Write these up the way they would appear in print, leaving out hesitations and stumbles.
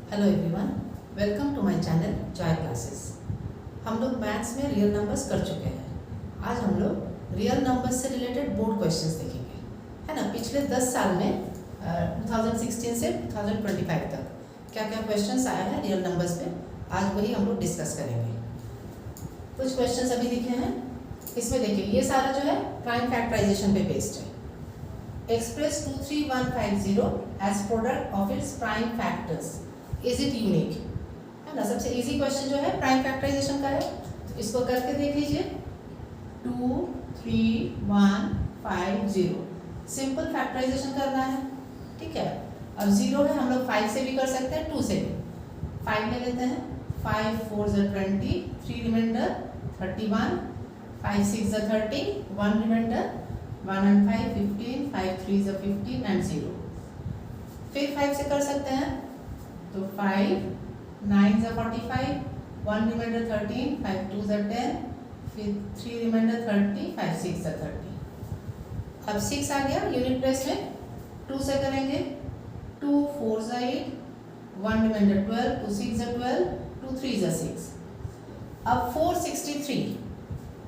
Hello everyone, welcome to my channel Joy classes. हम लोग maths में रियल नंबर्स कर चुके हैं। आज हम लोग रियल नंबर्स से रिलेटेड बोर्ड क्वेश्चंस देखेंगे, है ना। पिछले 10 साल में 2016 से 2025 तक क्या क्या क्वेश्चंस आया है रियल नंबर्स पे, आज वही हम लोग डिस्कस करेंगे। कुछ क्वेश्चंस अभी लिखे हैं, इसमें देखिए ये सारा जो है प्राइम फैक्टराइजेशन पे बेस्ड है। Express 23150 as product of its prime factors, is it unique, है ना। सबसे इजी क्वेश्चन जो है प्राइम फैक्टराइजेशन का है, तो इसको करके देख लीजिए। 23150 सिंपल फैक्टराइजेशन करना है, ठीक है। अब 0 है, हम लोग 5 से भी कर सकते हैं, 2 से भी। 5 ले लेते हैं, 5 4 ज़ा 20, 3 रिमाइंडर 31, 5 6 ज़ा 30, 1 रिमाइंडर 1 and 5 15, 5 3 ज़ा 15 एंड 0। फिर 5 से कर सकते हैं, तो 5 9 ज़ा 45, 1 रिमाइंडर 13, 5 2 ज़ा 10, फिर 3 रिमाइंडर 30, 5 6 ज़ा 30। अब 6 आ गया यूनिट प्लेस में, 2 से करेंगे, 2 4 ज़ा 8, 1 रिमाइंडर 12, 2 6 ज़ा 12, 2 3 ज़ा 6। अब 463,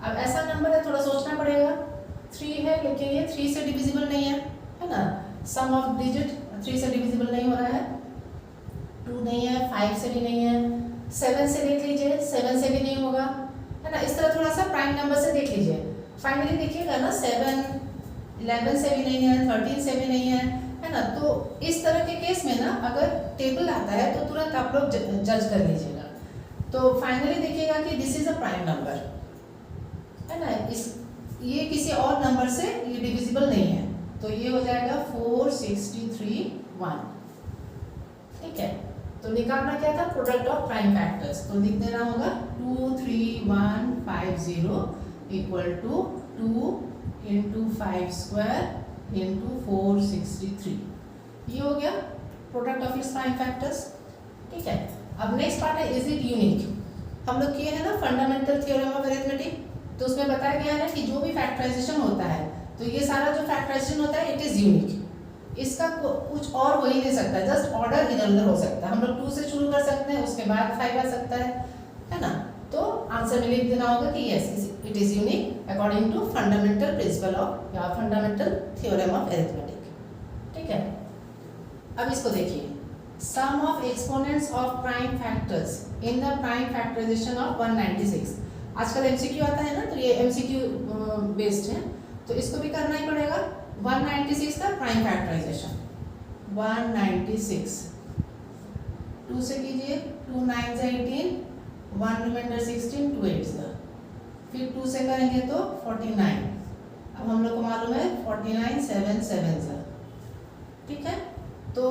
अब ऐसा नंबर है थोड़ा सोचना पड़ेगा। 3 है लेकिन ये 3 से डिविजिबल नहीं है ना। सम ऑफ डिजिट 3 से डिविजिबल नहीं हो रहा है, 2 नहीं है, 5 से भी नहीं है, 7 से देख लीजिए, 7 से भी नहीं होगा, है ना। इस तरह थोड़ा सा प्राइम नंबर से देख लीजिए। फाइनली देखिएगा ना, 7 11 से भी नहीं है, 13 से भी नहीं है ना। तो इस तरह के केस में ना अगर टेबल आता है तो तुरंत आप लोग जज कर लीजिएगा। तो फाइनली देखिएगा कि this is a prime number, है ना। इस ये किसी और नंबर से ये डिविजिबल नहीं है, तो ये हो जाएगा 463 1, ठीक है। तो निकालना क्या था, प्रोडक्ट ऑफ प्राइम फैक्टर्स। तो लिख देना होगा 23150 equal to 2 into 5 square into 463। ये हो गया product of its prime factors, ठीक है। अब नेक्स्ट पार्ट है, इज इट यूनिक। हम लोग किए हैं ना फंडामेंटल थ्योरम ऑफ अरिथमेटिक, तो उसमें बताया गया है ना कि जो भी फैक्टराइजेशन होता है, तो ये सारा जो फैक्टराइजेशन होता है इट इज यूनिक। इसका कुछ और हो ही नहीं सकता, जस्ट ऑर्डर इधर उधर हो सकता है। हम लोग 2 से शुरू कर सकते हैं, उसके बाद 5 आ सकता है ना। तो आंसर में लिख देना होगा कि yes it is unique according to fundamental principle of या फंडामेंटल थ्योरम ऑफ अरिथमेटिक, ठीक है। अब इसको देखिए, sum of exponents of prime factors in the prime factorization of 196। आजकल एमसीक्यू आता है ना, तो ये एमसीक्यू बेस्ड है, तो इसको भी करना ही पड़ेगा। 196 का प्राइम फैक्टराइजेशन, 196 2 से कीजिए, 2 9 ज़ा 18, 1 रिमाइंडर 16, 2 8 ज़ा, फिर 2 से करेंगे तो 49। अब हम लोग को मालूम है 49 7 7 ज़ा, ठीक है। तो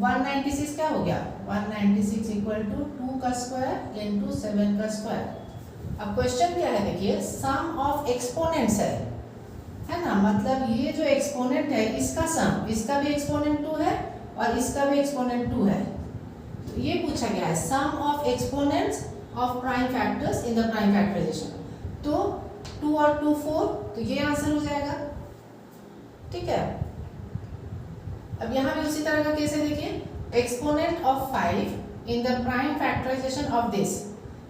196 क्या हो गया, 196 इक्वल टू 2 का स्क्वायर इंटू 7 का स्क्वायर। अब क्वेश्चन क्या है, देखिए सम ऑफ एक्सपोनेंट्स है ना, मतलब ये जो एक्सपोनेंट है इसका सम, इसका भी एक्सपोनेंट 2 है और इसका भी एक्सपोनेंट 2 है। तो ये पूछा गया है sum of exponents of prime factors in the prime factorization. तो 2 और 2 4, तो ये आंसर हो जाएगा, ठीक है। अब यहाँ भी उसी तरह का केस है, देखिए exponent of 5 in the prime factorization of this,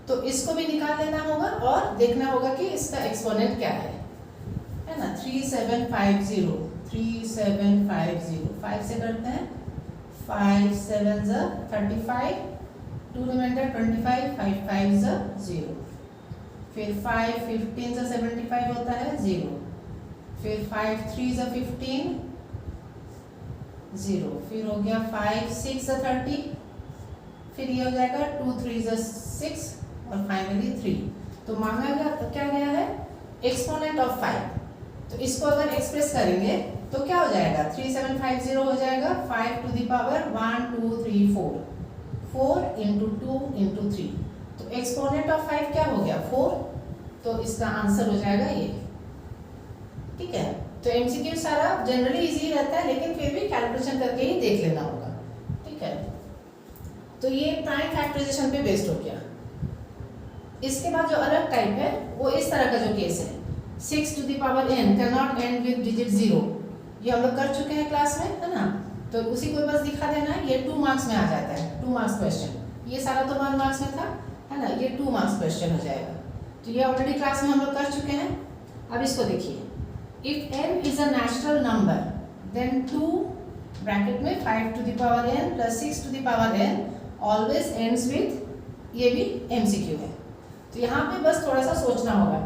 तो इसको भी निकाल लेना होगा और देखना होगा कि इसका एक्सपोनेंट क्या है ना। 3750 3750, 5 से करते हैं, 5 7 ज़ा 35, 2 रिमाइंडर 25, 5 5 ज़ा 0, फिर 5 15 ज़ा 75 होता है 0, फिर 5 3 ज़ा 15 0, फिर हो गया 5 6 ज़ा 30, फिर ये हो जाएगा 2 3 ज़ा 6 और फाइनली 3। तो मांगा गया क्या गया है, एक्सपोनेंट ऑफ 5। तो इसको अगर एक्सप्रेस करेंगे तो क्या हो जाएगा, 3750 हो जाएगा 5 to the power 1 2 3 4, 4 into 2 into 3। तो एक्सपोनेंट ऑफ 5 क्या हो गया, 4। तो इसका आंसर हो जाएगा ये, ठीक है। तो एमसीक्यू सारा जनरली इजी रहता है, लेकिन फिर भी कैलकुलेशन करके ही देख लेना होगा, ठीक है। तो ये प्राइम फैक्टराइजेशन पे बेस्ड हो गया। इसके बाद जो अलग टाइप है वो इस तरह का जो केस है, 6 to the power n can not and with digit 0, ये हम लोग कर चुके हैं क्लास में, है ना। तो उसी को बस दिखा देना है, ये 2 मार्क्स में आ जाता है, 2 मार्क्स क्वेश्चन। ये सारा तो 1 मार्क्स में था, है ना, ये 2 मार्क्स क्वेश्चन हो जाएगा। तो ये ऑलरेडी क्लास में हम लोग कर चुके हैं। अब इसको देखिए, if n is a natural number then 2 bracket में 5 to the power n plus 6 to the power n always ends with, ये भी MCQ है। तो यहाँ पे बस थोड़ा सा सोचना होगा।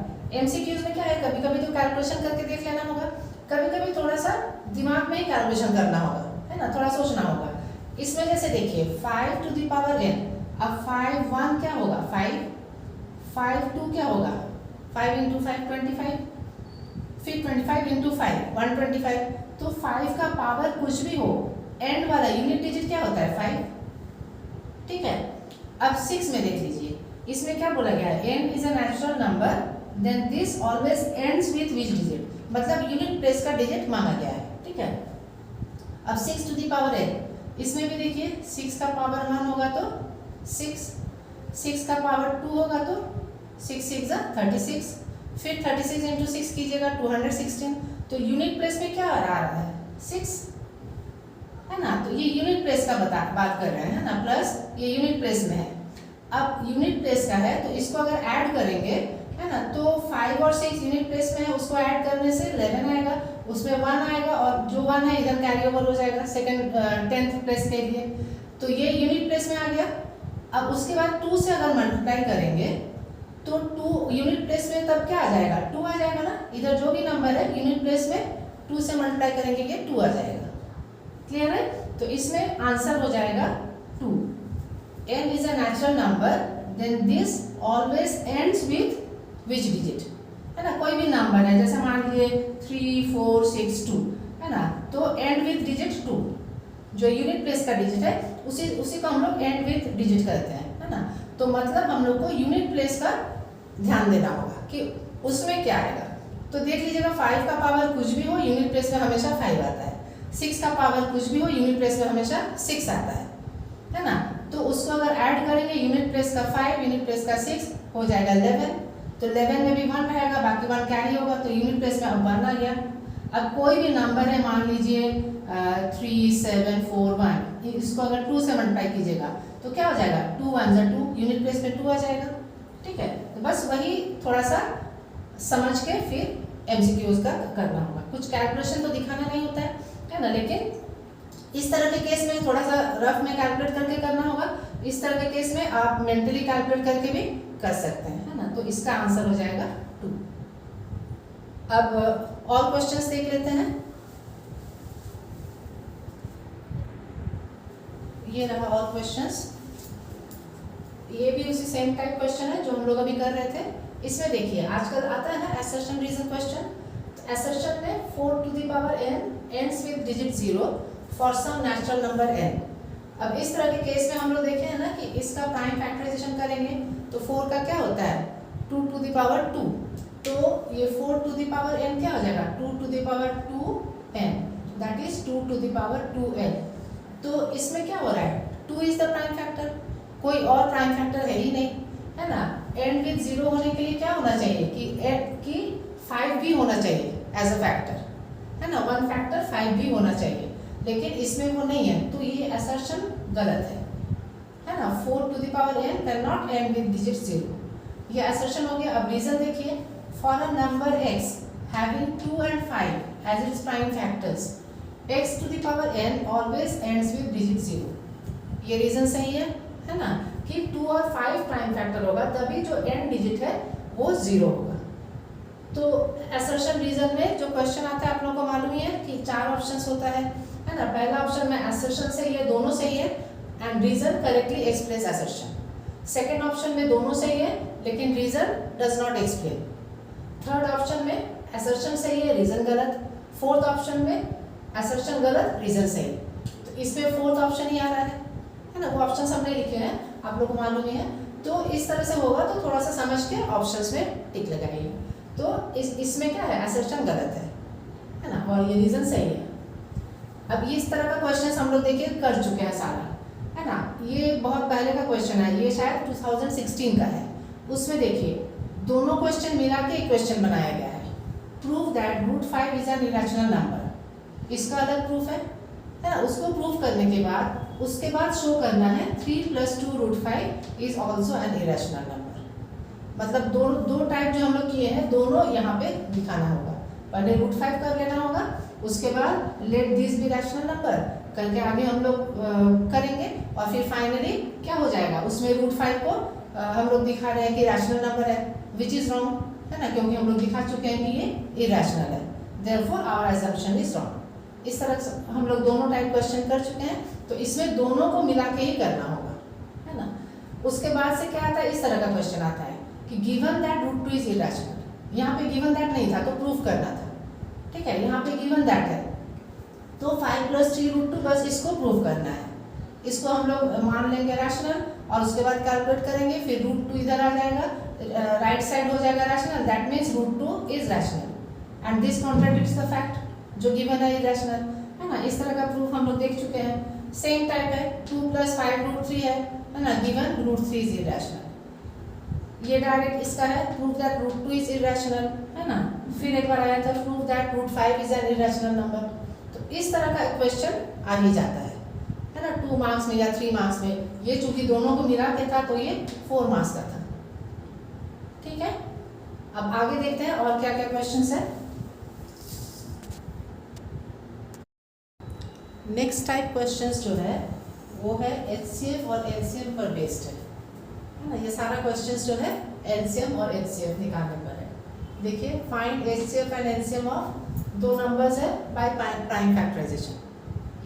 MCQs में क्या है, कभी कभी तो कैलकुलेशन करके देख लेना होगा, कभी कभी थोड़ा सा दिमाग में ही कैलकुलेशन करना होगा, है ना, थोड़ा सोचना होगा। इसमें जैसे देखिए 5 to the power n, अब 5 1 क्या होगा 5, 5 2 क्या होगा 5 into 5 25, फिर 25 into 5 125। तो 5 का पावर कुछ भी हो, एंड वाला यूनिट डिजिट क्या होता है 5, ठीक है। अब 6 में देख लीजिए, इसमें क्या बोला गया है, n is a natural number then this always ends with which digit, मतलब यूनिट प्लेस का डिजिट मांगा गया है, ठीक है। अब 6 to the power n, इसमें भी देखिए 6 का पावर 1 होगा तो 6, 6 का पावर 2 होगा तो 6 6 36, फिर 36 into 6 कीजिएगा 216। तो यूनिट प्लेस में क्या आ रहा है 6, है ना, तो ये यूनिट प्लेस का बात कर रहे हैं, है ना, प्लस ये यूनिट प्लेस में है। अब यूनिट प्लेस का है तो इसको अगर ऐड करेंगे, है ना, तो 5 और 6 यूनिट प्लेस में है, उसको ऐड करने से 11 आएगा, उसमें 1 आएगा और जो 1 है इधर कैरी ओवर हो जाएगा सेकंड 10th प्लेस के लिए। तो ये यूनिट प्लेस में आ गया। अब उसके बाद 2 से अगर मल्टीप्लाई करेंगे तो 2 यूनिट प्लेस में तब क्या आ जाएगा 2 आ जाएगा ना, इधर जो भी नंबर है यूनिट प्लेस में 2 से मल्टीप्लाई करेंगे ये 2 आ जाएगा। क्लियर है, तो इसमें आंसर हो जाएगा 2। n is a natural number then this always ends with which digit, है ना, कोई भी नंबर है जैसे मान लीजिए 3 4 6 2, है ना, तो एंड विथ डिजिट 2, जो यूनिट प्लेस का डिजिट है उसी को हम लोग एंड विथ डिजिट करते हैं, है ना। तो मतलब हम लोग को यूनिट प्लेस का ध्यान देना होगा कि उसमें क्या आएगा। तो देख लीजिएगा 5 का पावर कुछ भी हो यूनिट प्लेस में हमेशा 5 आता है, 6 का पावर कुछ भी हो यूनिट प्लेस में हमेशा 6 आता है ना। तो उसको अगर ऐड करेंगे यूनिट प्लेस का 5 यूनिट प्लेस का 6 हो जाएगा 11। तो 11 में भी 1 रहेगा, बाकी 1 कैरी होगा, तो यूनिट प्लेस में अब 1 आ गया। अब कोई भी नंबर है मान लीजिए 3 7 4 1, इसको अगर 2 से मल्टीप्लाई कीजिएगा तो क्या हो जाएगा 2 1 2, यूनिट प्लेस में 2 आ जाएगा, ठीक है। तो बस वही थोड़ा सा समझ के फिर MCQs का करना होगा, कुछ कैलकुलेशन तो दिखाना नहीं होता है ना, लेकिन इस तरह के केस में थोड़ा सा रफ में कैलकुलेट करके करना होगा, इस तरह के केस में आप मेंटली कैलकुलेट करके भी कर सकते हैं, है ना। तो इसका आंसर हो जाएगा 2। अब और क्वेश्चंस देख लेते हैं। ये रहा और क्वेश्चंस, ये भी उसी सेम टाइप क्वेश्चन है जो हम लोग अभी कर रहे थे। इसमें देखिए आजकल आता है ना assertion रीजन क्वेश्चन, तो assertion में 4 to the power n ends with digit 0 for some natural number n। अब इस तरह के केस में हम लोग देखे हैं ना कि इसका प्राइम फैक्टराइजेशन करेंगे तो 4 का क्या होता है 2 to the power 2, तो ये 4 to the power n क्या हो जाएगा 2 to the power 2n, that is 2 to the power 2n। तो इसमें क्या हो रहा है 2 इज द प्राइम फैक्टर, कोई और प्राइम फैक्टर है ही नहीं, है ना। एंड विद 0 होने के लिए क्या होना चाहिए कि 5 भी होना चाहिए एज अ फैक्टर, है ना, 1 फैक्टर 5 भी होना चाहिए, लेकिन इसमें वो नहीं है, तो ये असर्शन गलत है ना। 4 to the power n can not and with digit 0, ये असर्शन हो गया। अब रीजन देखिए, for a number x having 2 and 5 as its prime factors x to the power n always ends with digit 0। ये reason सही है ना, कि 2 और 5 प्राइम फैक्टर होगा तभी जो एंड डिजिट है वो 0 होगा। तो असर्शन रीजन में जो क्वेश्चन आता है आप लोगों को मालूम ही है कि 4 ऑप्शंस होता है ना। पहला ऑप्शन में असर्शन सही है, दोनों सही है and reason correctly express assertion. Second option में दोनों सही है लेकिन reason does not explain. Third option में असर्शन सही है, रीजन गलत। फोर्थ ऑप्शन में असर्शन गलत, रीजन सही। तो इसमें फोर्थ ऑप्शन ही आ रहा है ना, वो ऑप्शन हमने लिखे हैं आप लोग को मालूम ही है। तो इस तरह से होगा तो थोड़ा सा समझ के ऑप्शंस में टिक लगाइए। तो इसमें क्या है असर्शन गलत है ना, और ये रीजन सही है। अब इस तरह का क्वेश्चन हम लोग देखिए कर चुके हैं सारा, है ना। ये बहुत पहले का क्वेश्चन है, ये शायद 2016 का है। उसमें देखिए दोनों क्वेश्चन मिला के एक क्वेश्चन बनाया गया है, prove that √5 is an irrational number. इसका अलग प्रूफ है है ना, उसको प्रूव करने के बाद उसके बाद शो करना है 3 + 2√5 is also an irrational number. मतलब दो टाइप जो हम लोग किए हैं दोनों यहाँ पे दिखाना होगा। पहले √5 कर लेना होगा, उसके बाद let this B rational number करके आगे हम लोग करेंगे और फिर फाइनली क्या हो जाएगा, उसमें √5 को हम लोग दिखा रहे हैं कि रैशनल नंबर है, विच इज रॉन्ग, है ना, क्योंकि हम लोग दिखा चुके हैं कि ये इरेशनल है, therefore our assumption is wrong. इस तरह से हम लोग दोनों टाइप क्वेश्चन कर चुके हैं, तो इसमें दोनों को मिला के ही करना होगा, है ना। उसके बाद से क्या आता है, इस तरह का क्वेश्चन आता है कि गिवन दैट √2 इज इरेशनल। यहाँ पे गिवन दैट नहीं था तो प्रूफ करना था, ठीक है, यहाँ पे गिवन दैट है तो 5 + 3√2 बस इसको प्रूव करना है। इसको हम लोग मान लेंगे रैशनल और उसके बाद कैलकुलेट करेंगे, फिर √2 इधर आ जाएगा, राइट साइड हो जाएगा rational, that means √2 is rational and this contradicts the fact जो गिवन है इरेशनल, है ना। इस तरह का प्रूफ हम लोग देख चुके हैं। सेम टाइप है 2 + 5√3 है ना, गिवन √3 इज इरेशनल। ये डायरेक्ट इसका है प्रूफ दैट √2 इज इरेशनल, है ना। फिर एक बार आया था proof that √5 is an irrational number. तो इस तरह का क्वेश्चन आ ही जाता है ना, 2 मार्क्स में या 3 मार्क्स में। ये चूंकि दोनों को मिला के था तो ये 4 मार्क्स का था, ठीक है। अब आगे देखते हैं और क्या क्या क्वेश्चंस है। नेक्स्ट टाइप क्वेश्चंस जो है वो है एचसीएफ और एलसीएम पर बेस्ड है ना। ये सारा क्वेश्चंस जो है एलसीएम और एचसीएफ निकालने पर है। देखिए, find HCF and LCM of दो नंबर्स है बाय प्राइम फैक्टराइजेशन।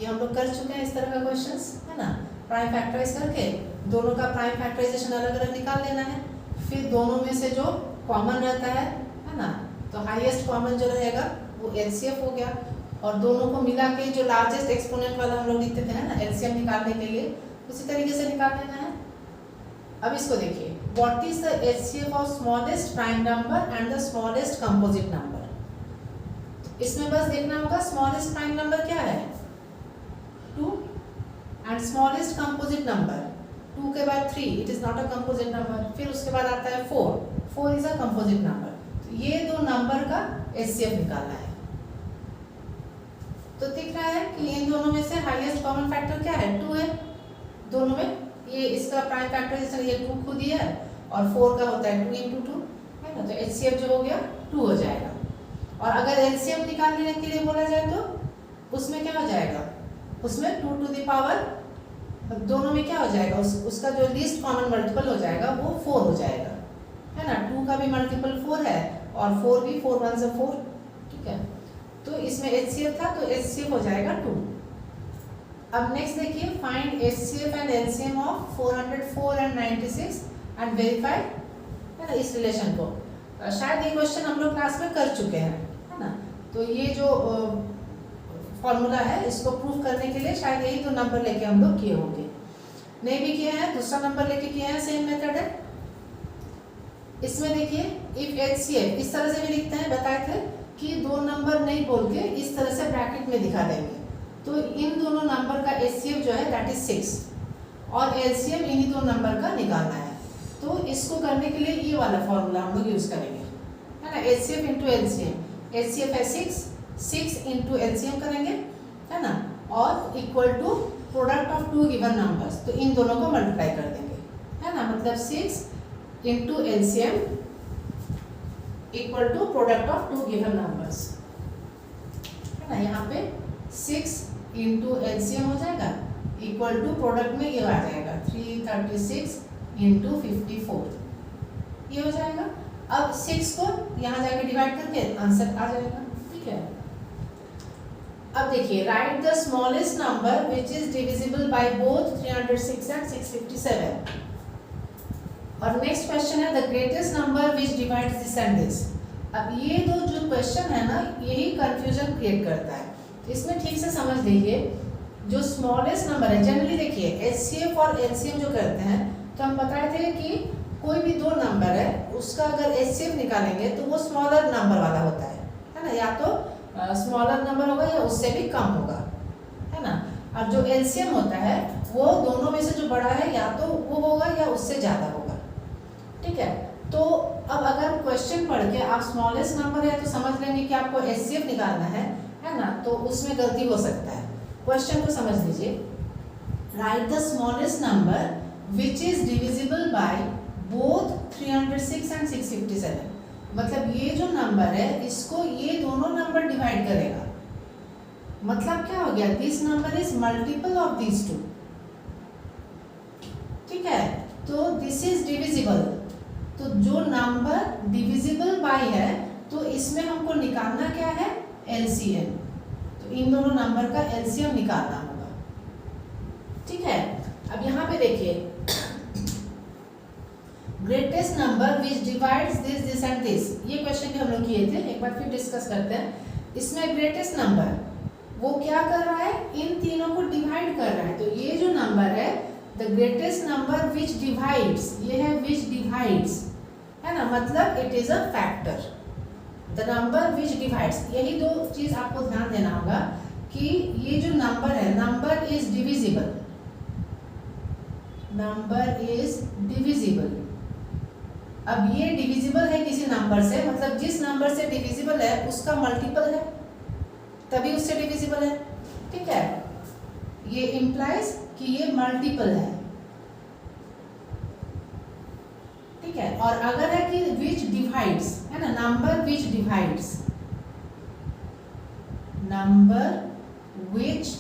ये हम लोग कर चुके हैं इस तरह का क्वेश्चंस, है ना। प्राइम फैक्टराइज करके दोनों का प्राइम फैक्टराइजेशन अलग अलग निकाल लेना है, फिर दोनों में से जो कॉमन रहता है ना, तो हाईएस्ट कॉमन जो रहेगा वो एलसीएफ हो गया, और दोनों को मिला के जो लार्जेस्ट एक्सपोनेंट वाला हम लोग लिखते थे ना एलसीएम निकालने के लिए, उसी तरीके से निकाल लेना है। अब इसको देखिए, what is the HCF of smallest prime number and the smallest composite number. इसमें बस देखना होगा स्मॉलेस्ट प्राइम नंबर क्या है 2 एंड स्मॉलेस्ट कंपोजिट नंबर 2 के बाद 3, it is not a composite number. फिर उसके बाद आता है 4 इज अ कंपोजिट नंबर। तो ये दो नंबर का एचसीएफ निकालना है। तो दिख रहा है कि इन दोनों में से हाईएस्ट कॉमन फैक्टर क्या है 2 है दोनों में। ये इसका प्राइम फैक्टराइजेशन ये 2 खुद ही है और 4 का होता है 2 × 2 है ना, तो एचसीएफ जो हो गया 2 हो जाएगा। और अगर एलसीएम निकालने के लिए बोला जाए तो उसमें क्या हो जाएगा, उसमें 2 टू द पावर दोनों में क्या हो जाएगा, उसका जो लीस्ट कॉमन मल्टीपल हो जाएगा वो 4 हो जाएगा, है ना। 2 का भी मल्टीपल 4 है और 4 भी 4 1 से 4, ठीक है। तो इसमें एचसीएफ था तो एचसीएफ हो जाएगा 2। अब नेक्स्ट देखिए, find HCF and LCM of 404 and 96 and verify, है ना, इस रिलेशन को। शायद ये क्वेश्चन हम लोग क्लास में कर चुके हैं, है ना। तो ये जो फॉर्मूला है इसको प्रूव करने के लिए शायद यही तो नंबर लेके हम लोग किए होंगे। नहीं भी किए हैं, दूसरा नंबर लेके किए हैं, सेम मेथड है। इसमें देखिए, इफ एचसीएफ इस तरह से भी लिखते हैं, बताए थे कि दो नंबर नहीं बोल के इस तरह से ब्रैकेट में दिखा देंगे। तो इन दोनों नंबर का एचसीएफ जो है दैट इज 6 और एलसीएम इन्हीं दो नंबर का निकालना है। तो इसको करने के लिए ये वाला फॉर्मूला हम लोग यूज करेंगे, है ना। एचसीएफ इंटू एलसीएम, एचसीएफ है 6 इंटू एलसीएम करेंगे, है ना, और equal to product of 2 given numbers, तो इन दोनों को मल्टीप्लाई कर देंगे, है ना। मतलब 6 into LCM equal to product of 2 given numbers, है ना। यहाँ पे 6 इंटू एलसीएम हो जाएगा इक्वल टू प्रोडक्ट में ये आ जाएगा 336 इंटू 54, ये हो जाएगा। अब 6 को यहाँ जाके डिवाइड करके आंसर आ जाएगा, ठीक है। अब देखिए, right the smallest number which is divisible by both 306 and 657। और नेक्स्ट क्वेश्चन है the greatest number which divides this and this. अब ये दो जो क्वेश्चन है ना, यही कंफ्यूजन क्रिएट करता है। इसमें ठीक से समझ लीजिए, जो स्मॉलेस्ट नंबर है, जनरली देखिए एचसीएफ और एलसीएम जो करते हैं, तो हम बताए थे कि कोई भी दो नंबर है उसका अगर एचसीएफ निकालेंगे तो वो स्मॉलर नंबर वाला होता है ना, या तो स्मॉलर नंबर होगा या उससे भी कम होगा, है ना। और जो एलसीएम होता है वो दोनों में से जो बड़ा है या तो वो होगा या उससे ज़्यादा होगा, ठीक है। तो अब अगर क्वेश्चन पढ़ के आप स्मॉलेस्ट नंबर है तो समझ लेंगे कि आपको एचसीएफ निकालना है ना, तो उसमें गलती हो सकता है, क्वेश्चन को समझ लीजिए। Right the smallest number which is divisible by both 306 and 657। मतलब ये जो नंबर है इसको ये दोनों नंबर डिवाइड करेगा। मतलब क्या हो गया, this number is multiple of this two. ठीक है, तो दिस इज डिविजिबल। तो जो नंबर डिविजिबल बाय है तो इसमें हमको निकालना क्या है, एलसीएम। तो इन दोनों नंबर का एलसीएम निकालना होगा। ठीक है, अब यहाँ पे देखिए, greatest number which divides this this and this, ये क्वेश्चन भी हम लोग किए थे, एक बार फिर डिस्कस करते हैं। इसमें ग्रेटेस्ट नंबर वो क्या कर रहा है, इन तीनों को डिवाइड कर रहा है। तो ये जो नंबर है, the greatest number which divides, ये है विच डिवाइड्स, है ना, मतलब it is a factor. The number which divides, यही दो चीज आपको ध्यान देना होगा कि ये जो नंबर है, number is divisible, number is divisible. अब ये डिविजिबल है किसी नंबर से, मतलब जिस नंबर से डिविजिबल है उसका मल्टीपल है, तभी उससे डिविजिबल है। ठीक है, ये इंप्लाइज कि ये मल्टीपल है। ठीक है, और अगर है कि विच डिवाइड्स, है ना, number which divides, number which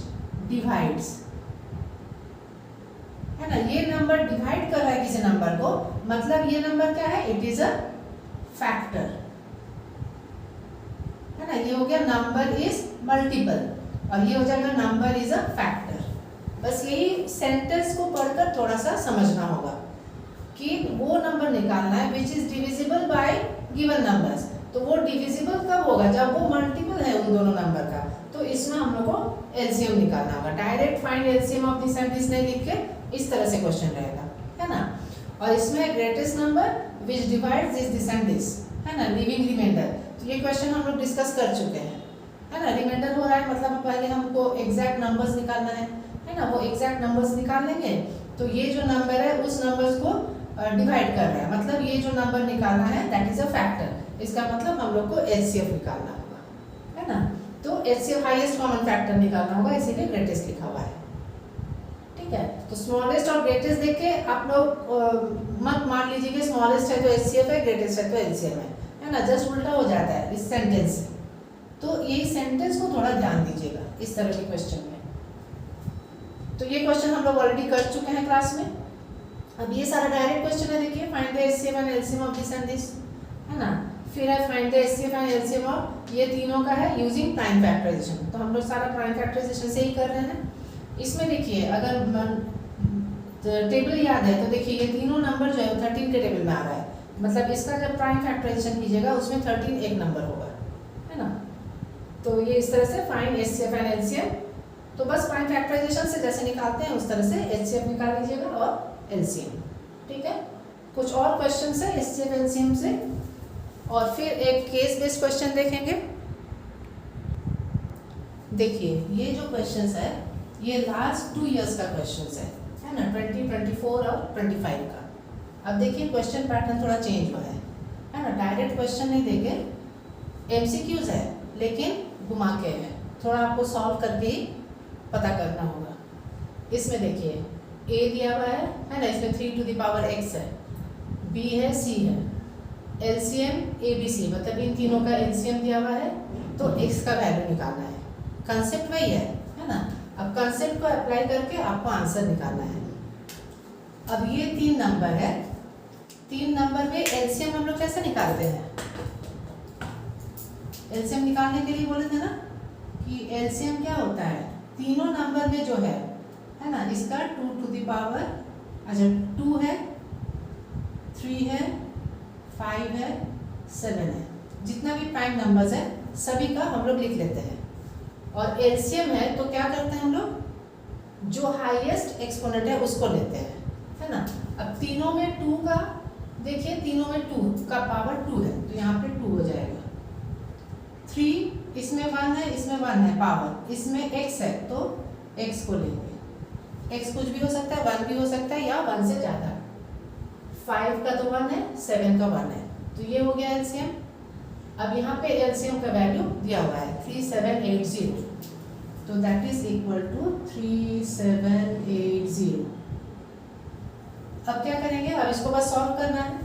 divides, है ना, ये नंबर डिवाइड कर रहा है किसी नंबर को, मतलब ये नंबर क्या है, इट इज अ फैक्टर, है ना। ये हो गया नंबर इज मल्टीपल, और ये हो जाएगा नंबर इज अ फैक्टर। बस यही सेंटेंस को पढ़कर थोड़ा सा समझना होगा कि वो नंबर निकालना है which is divisible by given numbers. तो वो डिविजिबल कब होगा, जब वो मल्टीपल है उन दोनों नंबर का। तो इसमें हम लोग को एलसीएम निकालना होगा। Direct find LCM of this and this नहीं लिख के इस तरह से क्वेश्चन रहेगा, है ना। और इसमें greatest number which divides this and this, है ना, लिविंग रिमाइंडर। तो ये क्वेश्चन हम लोग डिस्कस कर चुके हैं, है ना। रिमाइंडर हो रहा है मतलब पहले हमको एग्जैक्ट नंबर्स निकालना है ना। वो एग्जैक्ट नंबर्स निकाल लेंगे तो ये जो नंबर है उस नंबर्स को डिवाइड कर रहा है, मतलब ये जो नंबर निकालना है दैट इज अ फैक्टर। इसका मतलब हम लोग को एचसीएफ निकालना होगा, है ना। तो एचसीएफ हाईएस्ट कॉमन फैक्टर निकालना होगा, इसीलिए ग्रेटेस्ट लिखा हुआ है। ठीक है, तो स्मॉलेस्ट और ग्रेटेस्ट देख के आप लोग मत मान लीजिए कि स्मॉलेस्ट है तो एचसीएफ है, ग्रेटेस्ट है तो एलसीएम है ना। जस्ट उल्टा हो जाता है इस सेंटेंस से। तो ये सेंटेंस को थोड़ा ध्यान दीजिएगा इस तरह के क्वेश्चन में। तो ये क्वेश्चन हम लोग ऑलरेडी कर चुके हैं क्लास में। अब ये सारा डायरेक्ट क्वेश्चन है, देखिए find the HCF and LCM of this and this, है ना। फिर है find the HCF and LCM of, ये तीनों का है यूजिंग प्राइम फैक्टराइजेशन। तो हम लोग सारा प्राइम फैक्टराइजेशन से ही कर रहे हैं। इसमें देखिए अगर टेबल याद है तो देखिए ये तीनों नंबर जो है 13 के टेबल में आ रहा है, मतलब इसका जब प्राइम फैक्टराइजेशन कीजिएगा उसमें 13 एक नंबर होगा, है ना। तो ये इस तरह से फाइंड एचसीएफ एंड एलसीएम, तो बस प्राइम फैक्टराइजेशन से जैसे निकालते हैं उस तरह से एचसीएफ निकाल लीजिएगा और एलसीएम। ठीक है, कुछ और क्वेश्चन है एचसीएफ एलसीएम से, और फिर एक केस बेस्ड क्वेश्चन देखेंगे। देखिए ये जो क्वेश्चन है ये लास्ट 2 इयर्स का क्वेश्चन है ना, 2024 और 25 का। अब देखिए क्वेश्चन पैटर्न थोड़ा चेंज हुआ है ना। डायरेक्ट क्वेश्चन नहीं देंगे, एमसीक्यूज है लेकिन घुमा के है, थोड़ा आपको सॉल्व करके ही पता करना होगा। इसमें देखिए a दिया हुआ है ना, इसमें 3 to the power x है, b है, c है, एलसीएम abc, मतलब इन तीनों का एलसीएम दिया हुआ है, तो x का वैल्यू निकालना है। कंसेप्ट वही है ना। अब कंसेप्ट को अप्लाई करके आपको आंसर निकालना है। अब ये 3 नंबर है, 3 नंबर में एलसीएम हम लोग कैसे निकालते हैं, एलसीएम निकालने के लिए बोले थे ना कि एलसीएम क्या होता है, तीनों नंबर में जो है ना, इसका 2 to the power, अच्छा 2 है, 3 है, 5 है, 7 है, जितना भी प्राइम नंबर्स है सभी का हम लोग लिख लेते हैं। और एलसीएम है तो क्या करते हैं हम लोग, जो हाईएस्ट एक्सपोनेंट है उसको लेते हैं, है ना। अब तीनों में 2 का देखिए, तीनों में 2 का पावर 2 है तो यहाँ पे 2 हो जाएगा। 3 इसमें 1 है, इसमें 1 है पावर, इसमें x है तो x को लेंगे। x कुछ भी हो सकता है, 1 भी हो सकता है या 1 से ज़्यादा। 5 का तो 1 है, 7 का 1 है, तो ये हो गया एलसीएम। अब यहाँ पे एलसीएम का वैल्यू दिया हुआ है 3780, तो दैट इज इक्वल टू 3780। अब क्या करेंगे, अब इसको बस सॉल्व करना है।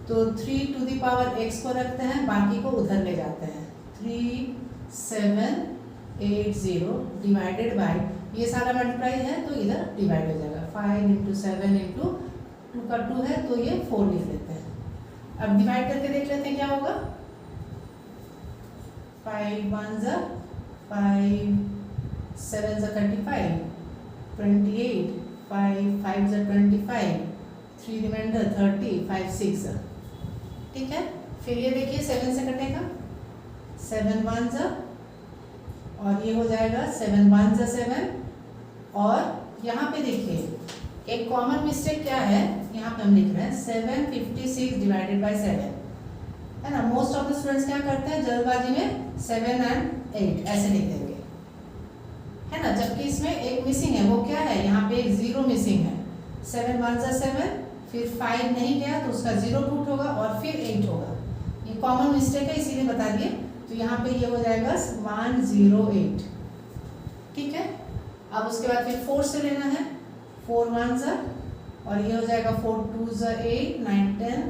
तो 3 टू द पावर x को रखते हैं, बाकी को उधर ले जाते हैं। 3780 डिवाइडेड बाय, ये सारा मल्टीप्लाई है तो इधर डिवाइड हो जाएगा। 5 इंटू 7 इंटू 2 का 2 है तो ये 4 लिख लेते हैं। अब डिवाइड करके देख लेते हैं क्या होगा। 5 1 ज़ा 5, 7 ज़ा 35, 28, 5 5 ज़ा 25, 3 रिमाइंडर 30, 5 6 ज़ा। ठीक है, फिर ये देखिए 7 से कटेगा, 7 1 ज़ा, और ये हो जाएगा 7 1 ज़ा 7। और यहाँ पे देखिए एक कॉमन मिस्टेक क्या है, यहाँ पे हम लिख रहे हैं 756 डिवाइडेड बाय 7, है ना। मोस्ट ऑफ द स्टूडेंट्स क्या करते हैं, जल्दबाजी में 7 and 8 ऐसे लिख देंगे, है ना। जबकि इसमें एक मिसिंग है, वो क्या है, यहाँ पे एक 0 मिसिंग है। 7 1 ज़ा 7, फिर 5 नहीं गया तो उसका 0 पुट होगा और फिर 8 होगा। ये कॉमन मिस्टेक है, इसीलिए बता दिए। तो यहाँ पे ये हो जाएगा 108। ठीक है, अब उसके बाद फिर 4 से लेना है। 4 1 ज़ा, और ये हो जाएगा 4 2 ज़ा 8, 9 10,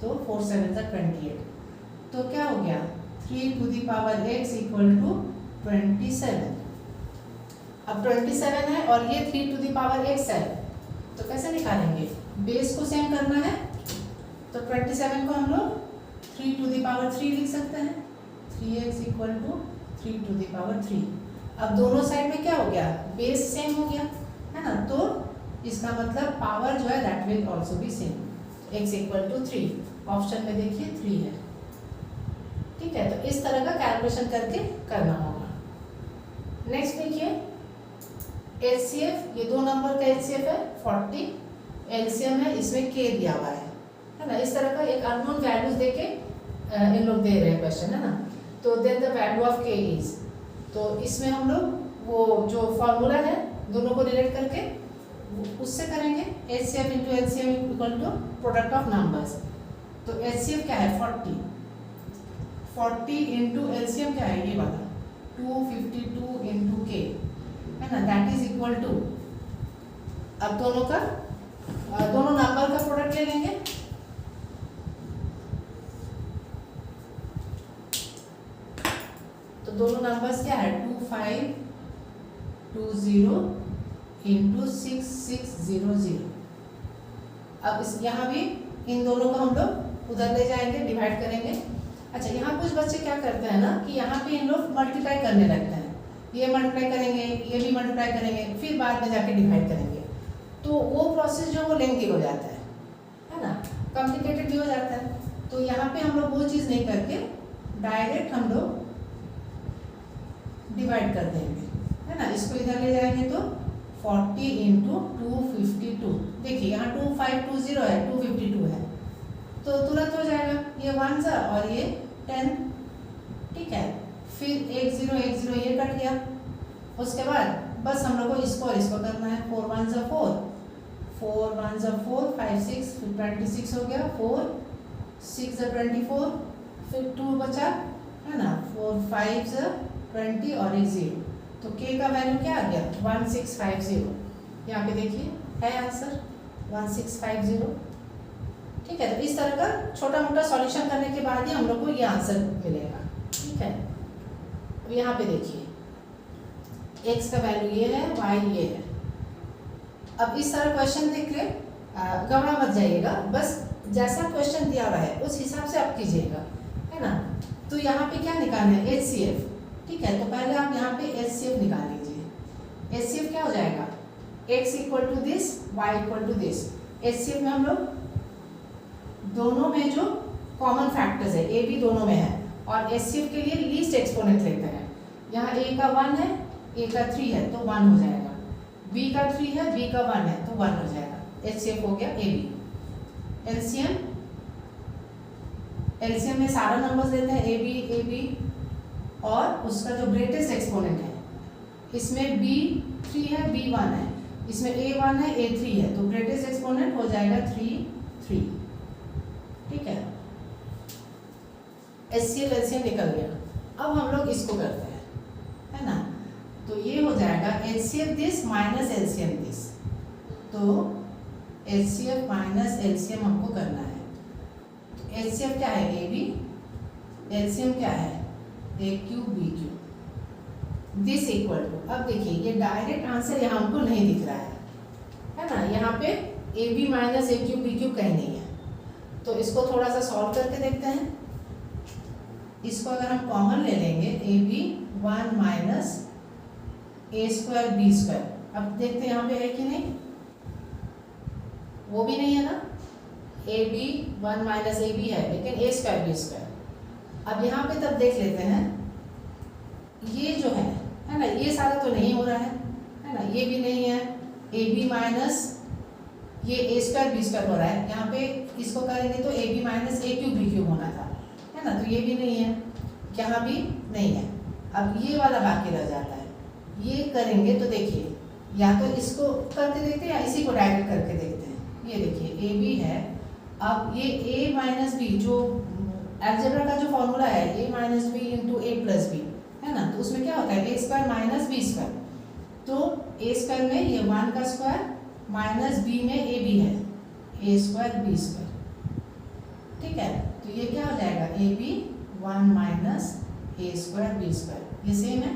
तो 4 7 ज़ा 28। तो क्या हो गया, 3 to the power x equal to 27। अब 27 है और ये 3 टू द पावर x है, तो कैसे निकालेंगे, बेस को सेम करना है। तो 27 को हम लोग 3 टू द पावर 3 लिख सकते हैं। 3x equal to 3 to the power 3। अब दोनों साइड में क्या हो गया, बेस सेम हो गया, है ना। तो इसका मतलब पावर जो है that will also be same. x equal to 3, option में देखिए 3 है। ठीक है, तो इस तरह का कैलकुलेशन करके करना होगा। नेक्स्ट देखिए HCF, ये 2 नंबर का HCF है 40, LCM है, इसमें k दिया हुआ है ना। इस तरह का एक अननोन वैल्यूज देके इन लोग दे रहे हैं क्वेश्चन, है ना। तो then the value of k is, तो इसमें हम लोग वो जो फॉर्मूला है दोनों को रिलेट करके उससे करेंगे। HCF into LCM equal to product of numbers. तो HCF क्या है 40, 40 इंटू LCM क्या है ये वाला 252 इंटू k, है ना, दैट इज इक्वल टू, अब दोनों नंबर का प्रोडक्ट ले लेंगे। तो दोनों नंबर्स क्या है 2520 इंटू 6600। अब इस यहाँ भी इन दोनों को हम लोग उधर ले जाएंगे, डिवाइड करेंगे। अच्छा, यहाँ कुछ बच्चे क्या करते हैं ना कि यहाँ पे इन लोग मल्टीप्लाई करने लगते हैं, ये मल्टीप्लाई करेंगे, ये भी मल्टीप्लाई करेंगे, फिर बाद में जाके डिवाइड करेंगे। तो वो प्रोसेस जो वो लेंथी हो जाता है ना, कॉम्प्लिकेटेड भी हो जाता है। तो यहाँ पे हम लोग वो चीज़ नहीं करके डायरेक्ट हम लोग डिवाइड कर देंगे, है ना। इसको इधर ले जाएंगे तो 40 इंटू 252, देखिए यहाँ 2520 है, 252 है, तो तुरंत हो जाएगा। ये 1 सा और ये 10, ठीक है। फिर 1010 ये कट गया। उसके बाद बस हम लोग को इसको और इसको करना है। 4 1 सा 4, 4 1 सा 4, 5 6, फिर 26 हो गया, 4 6 सा 24, फिर 2 बचा, है ना, 4 5 सा 20 और एक 0। तो k का वैल्यू क्या आ गया 1650। यहाँ पे देखिए है आंसर 1650। ठीक है, तो इस तरह का छोटा मोटा सॉल्यूशन करने के बाद ही हम लोग को ये आंसर मिलेगा। ठीक है, अब यहाँ पे देखिए x का वैल्यू ये है, y ये है। अब इस तरह क्वेश्चन देख के घबरा मत जाइएगा, बस जैसा क्वेश्चन दिया हुआ है उस हिसाब से आप कीजिएगा, है ना। तो यहाँ पे क्या निकालना है HCF। ठीक है, तो पहले आप यहाँ पे HCF निकाल लीजिए। HCF क्या हो जाएगा x equal to this, y equal to this. HCF में हम लोग दोनों में जो कॉमन फैक्टर्स है a b दोनों में है, और HCF के लिए लीस्ट एक्सपोनेंट लेते हैं। यहाँ a का 1 है, a का 3 है तो 1 हो जाएगा, b का 3 है, b का 1 है तो 1 हो जाएगा। HCF हो गया AB। LCM में सारा नंबर्स लेते हैं AB और उसका जो ग्रेटेस्ट एक्सपोनेंट है, इसमें B3 है, B1 है, इसमें A1 है, A3 है, तो ग्रेटेस्ट एक्सपोनेंट हो जाएगा 3 3। ठीक है, HCF LCM निकल गया। अब हम लोग इसको करते हैं, है ना। तो ये हो जाएगा HCF this minus LCM this. तो एचसीएफ माइनस एलसीएम हमको करना है। तो एचसीएफ क्या है ए बी, एलसीएम क्या है A cube B cube, this equal to, अब देखिए ये डायरेक्ट आंसर यहाँ हमको नहीं दिख रहा है ना, यहाँ पे a b minus a cube B cube कहीं नहीं है। तो इसको थोड़ा सा सॉल्व करके देखते हैं। इसको अगर हम कॉमन ले लेंगे a b 1 minus a square b square, अब देखते हैं यहाँ पे है कि नहीं, वो भी नहीं है ना, a b 1 minus a b है लेकिन ए स्क्वायर बी स्क्वायर। अब यहाँ पे तब देख लेते हैं, ये जो है ना, ये सारा तो नहीं हो रहा है ना, ये भी नहीं है, ए बी माइनस ये ए स्क्वायर बी स्क्वायर हो रहा है, यहाँ पे इसको करेंगे तो a b minus a cube B cube होना था, है ना, तो ये भी नहीं है, यहाँ भी नहीं है। अब ये वाला बाकी रह जाता है, ये करेंगे तो देखिए या तो इसको करके देखते हैं या इसी को डायरेक्ट करके देखते हैं। ये देखिए ए बी है, अब ये ए माइनस बी जो अलजेब्रा का जो फॉर्मूला है ए माइनस बी इंटू ए प्लस बी है ना, तो उसमें क्या होता है ए स्क्वायर माइनस बी स्क्वायर, तो ए स्क्वायर में ये 1 का स्क्वायर माइनस बी में ए बी है ए स्क्वायर बी स्क्वायर, ठीक है, तो ये क्या हो जाएगा a b 1 minus a square b square, ये सेम है,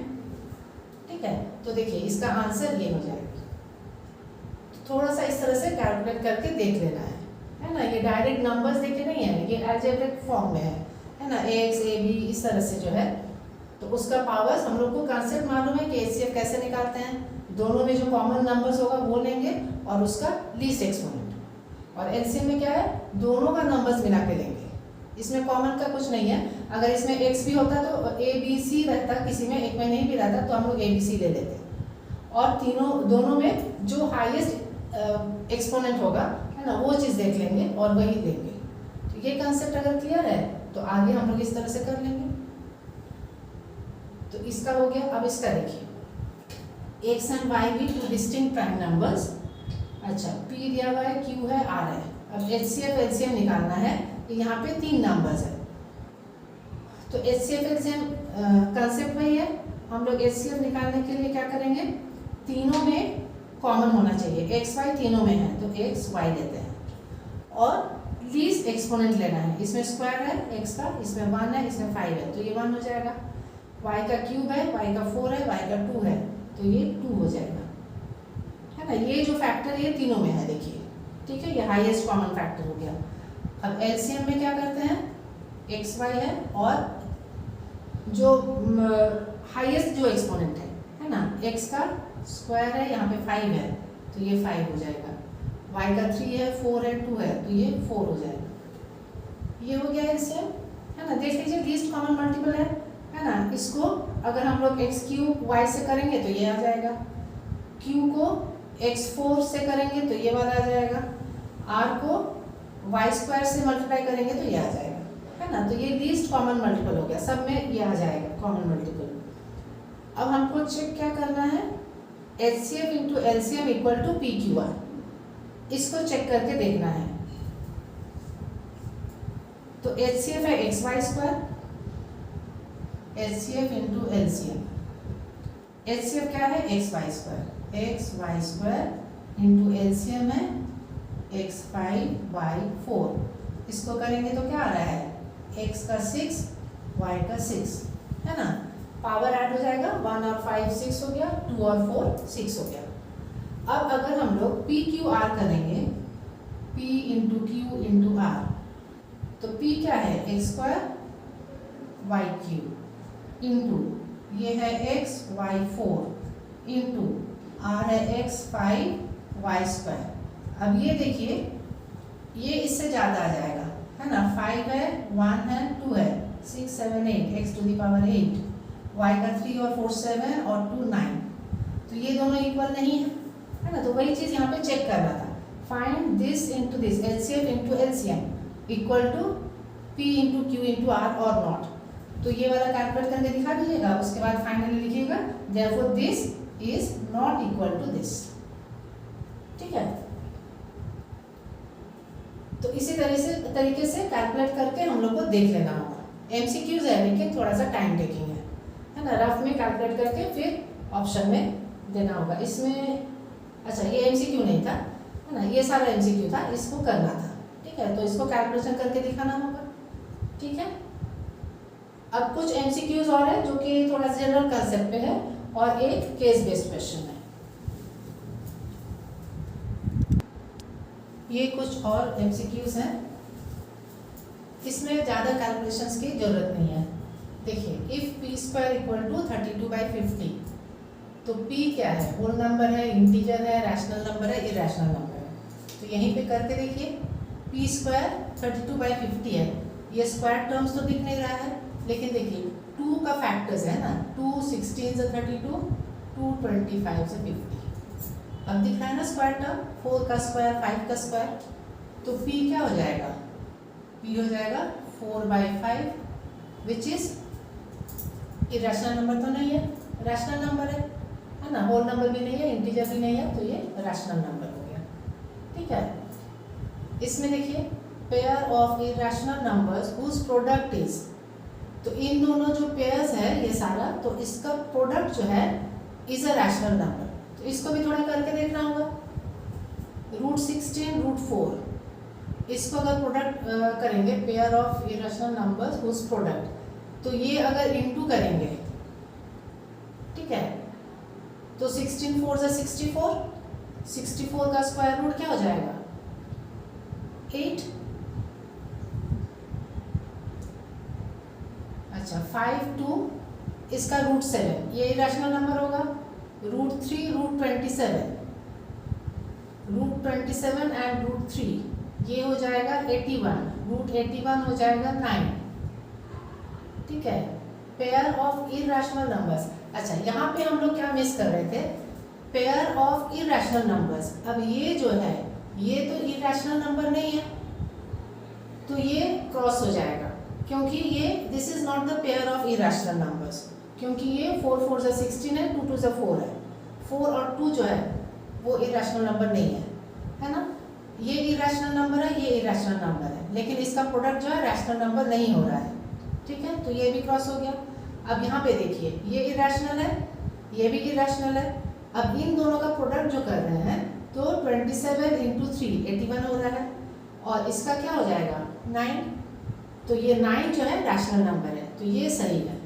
ठीक है। तो देखिए इसका आंसर ये हो जाएगा। तो थोड़ा सा इस तरह से कैलकुलेट करके देख लेना है ना, ये डायरेक्ट नंबर्स देखे नहीं है, ये अलजेब्रिक फॉर्म में है ना, एक्स ए बी इस तरह से जो है, तो उसका पावर्स हम लोग को कॉन्सेप्ट मालूम है कि एचसीएफ कैसे निकालते हैं, दोनों में जो कॉमन नंबर्स होगा वो लेंगे और उसका लीस्ट एक्सपोनेंट, और एलसीएम में क्या है दोनों का नंबर्स मिला के लेंगे, इसमें कॉमन का कुछ नहीं है। अगर इसमें एक्स भी होता तो ए बी सी रहता, किसी में एक में नहीं भी रहता तो हम लोग ए बी सी ले लेते, और दोनों में जो हाईएस्ट एक्सपोनेंट होगा है ना वो चीज़ देख लेंगे और वही देंगे। तो ये कंसेप्ट अगर क्लियर है तो आगे हम लोग इस तरह से कर लेंगे। तो इसका हो गया। अब इसका देखिए एक्स एंड वाई भी टू डिस्टिंक्ट प्राइम नंबर्स। अच्छा पी दिया हुआ है, क्यू है, आर है। अब एचसीएफ एलसीएम निकालना है, यहाँ पे 3 नंबर्स है, तो एचसीएफ एलसीएम कंसेप्ट वही है। हम लोग एचसीएफ निकालने के लिए क्या करेंगे, तीनों में कॉमन होना चाहिए, एक्स वाई तीनों में है तो एक्स वाई लेते हैं, और लीस्ट एक्सपोनेंट लेना है। इसमें स्क्वायर है एक्स का, इसमें 1 है, इसमें 5 है, तो ये 1 हो जाएगा। वाई का क्यूब है, वाई का 4 है, वाई का 2 है, तो ये 2 हो जाएगा, है ना। ये जो फैक्टर ये तीनों में है देखिए, ठीक है, ये हाईएस्ट कॉमन फैक्टर हो गया। अब एलसीएम में क्या करते हैं, एक्स वाई है और जो हाईएस्ट जो एक्सपोनेंट है ना, एक्स का स्क्वायर है, यहाँ पे 5 है तो ये 5 हो जाएगा, वाई का 3 है, 4 है, 2 है, तो ये 4 हो जाएगा। ये हो गया एलसीएम, है ना। देख लीजिए लीस्ट कॉमन मल्टीपल है ना। इसको अगर हम लोग एक्स क्यूब वाई से करेंगे तो ये आ जाएगा, क्यू को x4 से करेंगे तो ये वाला आ जाएगा, r को वाई स्क्वायर से मल्टीप्लाई करेंगे तो ये आ जाएगा, है ना। तो ये लीस्ट कॉमन मल्टीपल हो गया, सब में ये आ जाएगा कॉमन मल्टीपल। अब हमको चेक क्या करना है, HCF into LCM equal to p q r, इसको चेक करके देखना है। तो एचसीएफ है x y square, HCF into LCM, HCF क्या है x y square, x y square into LCM है एक्स 5 वाई 4। इसको करेंगे तो क्या आ रहा है, एक्स का 6 वाई का 6, है ना। पावर ऐड हो जाएगा, 1 और 5 6 हो गया, 2 और 4 6 हो गया। अब अगर हम लोग पी क्यू आर करेंगे, p into q into r, तो पी क्या है x square y q into ये है एक्स वाई 4 इंटू आर है एक्स 5 वाई स्क्वायर। अब ये देखिए ये इससे ज़्यादा आ जाएगा, है ना। 5 है, 1 है, 2 है, 6 7 8 x to the power 8, y का 3 और 4 7 और 2 9, तो ये दोनों इक्वल नहीं है ना। तो वही चीज़ यहाँ पे चेक करना था, find this into this, LCF into LCM equal to p into q into r और नॉट। तो ये वाला कैलकुलेट करके दिखा दीजिएगा, उसके बाद फाइनली लिखिएगा therefore this is not equal to this, ठीक है। तो इसी तरीके से कैलकुलेट करके हम लोग को देख लेना होगा। एमसीक्यूज है लेकिन थोड़ा सा टाइम टेकिंग है ना। रफ में कैलकुलेट करके फिर ऑप्शन में देना होगा। इसमें अच्छा ये एमसीक्यू नहीं था, है ना, ये सारा एमसीक्यू था, इसको करना था। ठीक है, तो इसको कैलकुलेशन करके दिखाना होगा। ठीक है, अब कुछ एमसीक्यूज और है जो कि थोड़ा जनरल कंसेप्ट पे है और एक केस बेस्ड क्वेश्चन है। ये कुछ और एमसीक्यूज हैं, इसमें ज़्यादा कैलकुलेशंस की जरूरत नहीं है। देखिए, if p square equal to 32/50, तो पी क्या है, होल नंबर है, इंटीजर है, रैशनल नंबर है, इरैशनल नंबर है। तो यहीं पे करके देखिए, पी स्क्वायर 32/50 है, ये स्क्वायर टर्म्स तो दिख नहीं रहा है, लेकिन देखिए 2 का फैक्टर्स है ना, 2 16 से 32, 2 25 से 50। अब दिख रहा है ना स्क्वायर टर्म, 4 का स्क्वायर, 5 का स्क्वायर, तो p क्या हो जाएगा, p हो जाएगा 4/5, विच इज इरेशनल नंबर तो नहीं है, रैशनल नंबर है ना, होल नंबर भी नहीं है, इंटीजर भी नहीं है, तो ये रैशनल नंबर हो गया। ठीक है, इसमें देखिए pair of irrational numbers whose product is, तो इन दोनों जो पेयर्स है ये सारा, तो इसका प्रोडक्ट जो है इज अ रैशनल नंबर। तो इसको भी थोड़ा करके देखना होगा। √16 √4, इसको अगर प्रोडक्ट करेंगे, pair of irrational numbers whose product, तो ये अगर इनटू करेंगे, ठीक है, तो 16 4 से 64, 64 का स्क्वायर रूट क्या हो जाएगा 8। अच्छा 5 2, इसका √7, ये इरेशनल नंबर होगा। √3 √27, √27 एंड √3, ये हो जाएगा 81, √81 हो जाएगा 9। ठीक है, पेयर ऑफ इरेशनल नंबर्स। अच्छा यहाँ पे हम लोग क्या मिस कर रहे थे, पेयर ऑफ इरेशनल नंबर्स। अब ये जो है ये तो इरेशनल नंबर नहीं है, तो ये क्रॉस हो जाएगा, क्योंकि ये this is not the pair of irrational numbers, क्योंकि ये 4 4 से 16 है, 2 2 से 4 है, 4 और 2 जो है वो इरेशनल नंबर नहीं है ना, ये इरेशनल नंबर है, ये इरेशनल नंबर है, लेकिन इसका प्रोडक्ट जो है रैशनल नंबर नहीं हो रहा है। ठीक है, तो ये भी क्रॉस हो गया। अब यहाँ पे देखिए, ये इरेशनल है, ये भी इरेशनल है। अब इन दोनों का प्रोडक्ट जो कर रहे हैं, तो 27 × 3 81 हो रहा है, और इसका क्या हो जाएगा 9, तो ये 9 जो है रैशनल नंबर है, तो ये सही है।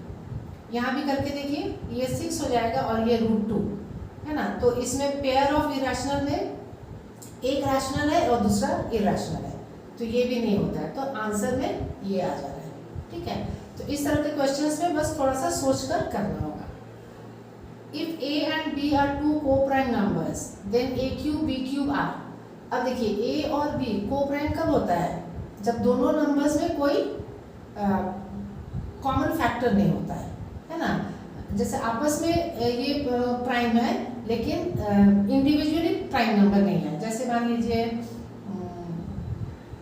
यहाँ भी करके देखिए, ये 6 हो जाएगा और ये √2 है ना, तो इसमें पेयर ऑफ इरेशनल में एक रैशनल है और दूसरा इरेशनल है, तो ये भी नहीं होता है, तो आंसर में ये आ जा रहा है। ठीक है, तो इस तरह के क्वेश्चंस में बस थोड़ा सा सोचकर करना होगा। If a and b are 2 coprime numbers, then a³ b³ are. अब देखिए a और b को-प्राइम कब होता है, जब दोनों नंबर्स में कोई कॉमन फैक्टर नहीं होता है ना। जैसे आपस में ये प्राइम है, लेकिन इंडिविजुअली प्राइम नंबर नहीं है। जैसे मान लीजिए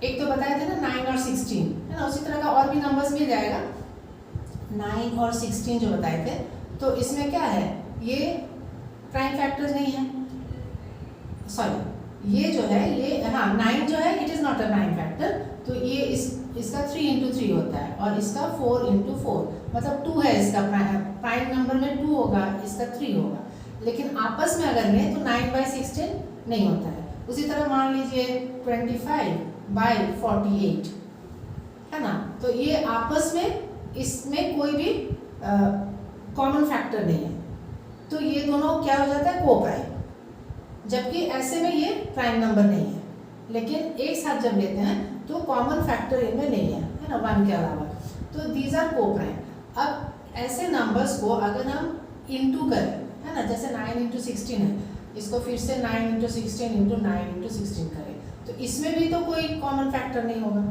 एक तो बताए थे ना 9 और 16, है ना, उसी तरह का और भी नंबर्स मिल जाएगा। 9 और 16 जो बताए थे, तो इसमें क्या है, ये प्राइम फैक्टर्स नहीं है, सॉरी ये जो है ये, हाँ 9 जो है it is not a prime factor, तो ये इसका 3 × 3 होता है, और इसका 4 × 4, मतलब 2 है, इसका प्राइम नंबर में 2 होगा, इसका 3 होगा, लेकिन आपस में अगर लें तो 9/16 नहीं होता है। उसी तरह मान लीजिए 25/48, है ना, तो ये आपस में इसमें कोई भी कॉमन फैक्टर नहीं है, तो ये दोनों क्या हो जाता है, को-प्राइम, जबकि ऐसे में ये प्राइम नंबर नहीं है, लेकिन एक साथ जब लेते हैं तो कॉमन फैक्टर इनमें नहीं है, है ना, 1 के अलावा, तो दीज आर को-प्राइम। अब ऐसे नंबर्स को अगर हम इंटू करें, है ना, जैसे 9 × 16 है, इसको फिर से 9 × 16 × 9 × 16 करें, तो इसमें भी तो कोई कॉमन फैक्टर नहीं होगा,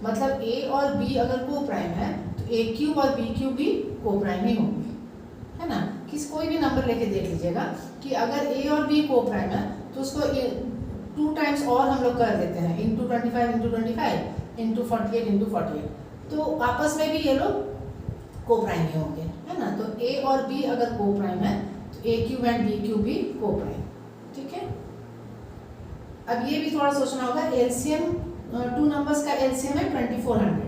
मतलब a और b अगर को-प्राइम है तो a³ और b³ भी को-प्राइम ही होंगे, है ना। कोई भी नंबर लेके देख लीजिएगा कि अगर a और b को-प्राइम है तो उसको 2 टाइम्स और हम लोग कर देते हैं, × 25 × 25 × 48 × 48, तो आपस में भी ये लोग को-प्राइम ही होंगे, है ना। तो a और b अगर को-प्राइम है तो a³ एंड b³ भी को-प्राइम। ठीक है, अब ये भी थोड़ा सोचना होगा। एलसीएम 2 नंबर्स का एलसीएम है 2400,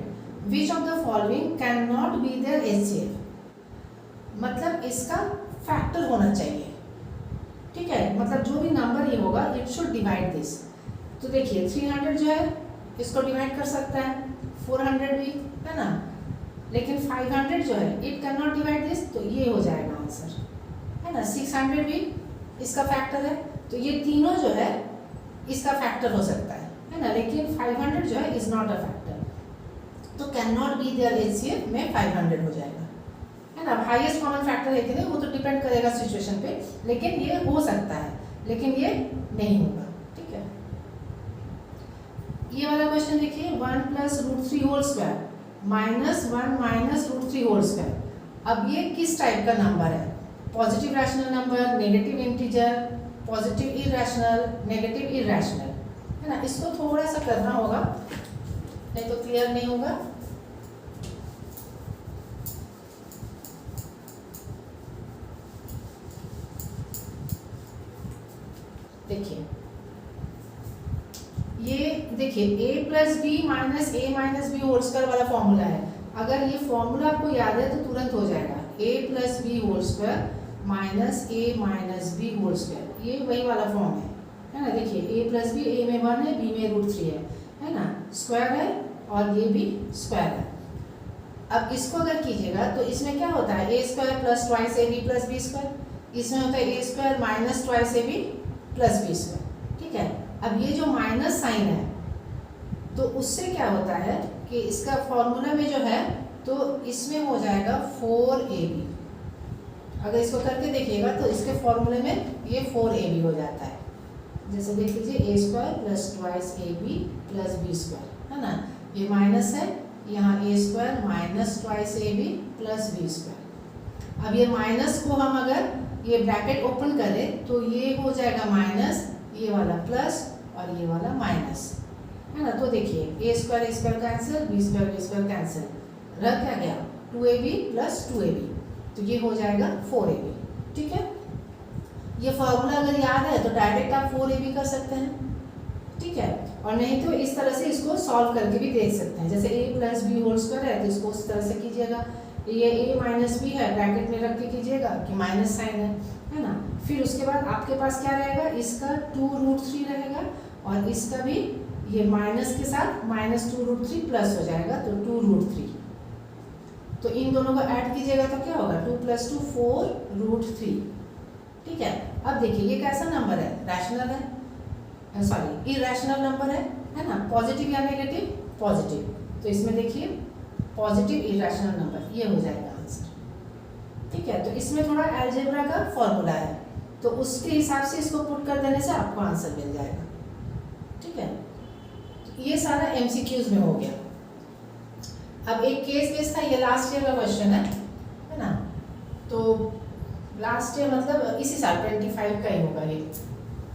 which of the following can not be their HCF, मतलब इसका फैक्टर होना चाहिए, ठीक है। मतलब जो भी नंबर ये होगा इट शुड डिवाइड दिस। तो देखिए 300 जो है इसको डिवाइड कर सकता है, 400 भी, है ना। लेकिन 500 जो है it can not divide this, तो ये हो जाएगा आंसर, है ना। 600 भी इसका फैक्टर है, तो ये तीनों जो है इसका फैक्टर हो सकता है ना। लेकिन 500 जो है इज नॉट अ फैक्टर, तो can not be their HCF में 500 हो जाएगा, है ना। हाईएस्ट कॉमन फैक्टर है कि नहीं वो तो डिपेंड करेगा सिचुएशन पे, लेकिन ये हो सकता है, लेकिन ये नहीं होगा, ठीक है। ये वाला क्वेश्चन देखिए, 1 + √3 होल स्क्वायर -1 - √3 होल स्क्वायर। अब ये किस टाइप का नंबर है? Positive rational number, negative integer, positive irrational, negative irrational, है ना। इसको थोड़ा सा करना होगा, नहीं तो क्लियर नहीं होगा। देखिए ये देखिए a + b - a - b whole square वाला फॉर्मूला है। अगर ये फॉर्मूला आपको याद है तो तुरंत हो जाएगा, a + b whole square - a - b whole square, ये वही वाला फॉर्म है ना। देखिए a + b, a में 1 है, b में √3 है ना, स्क्वायर है और ये भी स्क्वायर है। अब इसको अगर कीजिएगा तो इसमें क्या होता है, a² + 2ab + b², इसमें होता है a² - 2ab + b², ठीक है। अब ये जो माइनस साइन है तो उससे क्या होता है कि इसका फॉर्मूला में जो है तो इसमें हो जाएगा 4ab। अगर इसको करके देखिएगा तो इसके फॉर्मूले में ये 4ab हो जाता है। जैसे देख लीजिए a² + 2ab + b², है ना। ये माइनस है, यहाँ a² - 2ab + b²। अब ये माइनस को हम अगर ये ब्रैकेट ओपन करें तो ये हो जाएगा माइनस, ये वाला प्लस और ये वाला माइनस, है ना। तो देखिए a² कैंसिल, b² कैंसिल, रह क्या गया 2ab + 2ab, तो ये हो जाएगा 4ab, ठीक है। ये फॉर्मूला अगर याद है तो डायरेक्ट आप 4ab कर सकते हैं, ठीक है। और नहीं तो इस तरह से इसको सॉल्व करके भी देख सकते हैं। जैसे a + b होल स्क्वायर है तो इसको उस तरह से कीजिएगा, ये a - b है ब्रैकेट में रख के कीजिएगा कि माइनस साइन है ना। फिर उसके बाद आपके पास क्या रहेगा, इसका 2√3 रहेगा और इसका भी ये माइनस के साथ -2√3 प्लस हो जाएगा, तो 2√3। तो इन दोनों को ऐड कीजिएगा तो क्या होगा, 2 + 2 4√3, ठीक है। अब देखिए ये कैसा नंबर है, रैशनल है, सॉरी इरैशनल नंबर है ना। पॉजिटिव या नेगेटिव, पॉजिटिव, तो इसमें देखिए पॉजिटिव इरैशनल नंबर, ये हो जाएगा आंसर, ठीक है। तो इसमें थोड़ा अलजेब्रा का फॉर्मूला है, तो उसके हिसाब से इसको पुट कर देने से आपको आंसर मिल जाएगा, ठीक है। तो ये सारा एमसीक्यूज में हो गया। अब एक केस बेस था, ये लास्ट ईयर का क्वेश्चन है ना। तो लास्ट ईयर मतलब इसी साल 25 का ही होगा ये।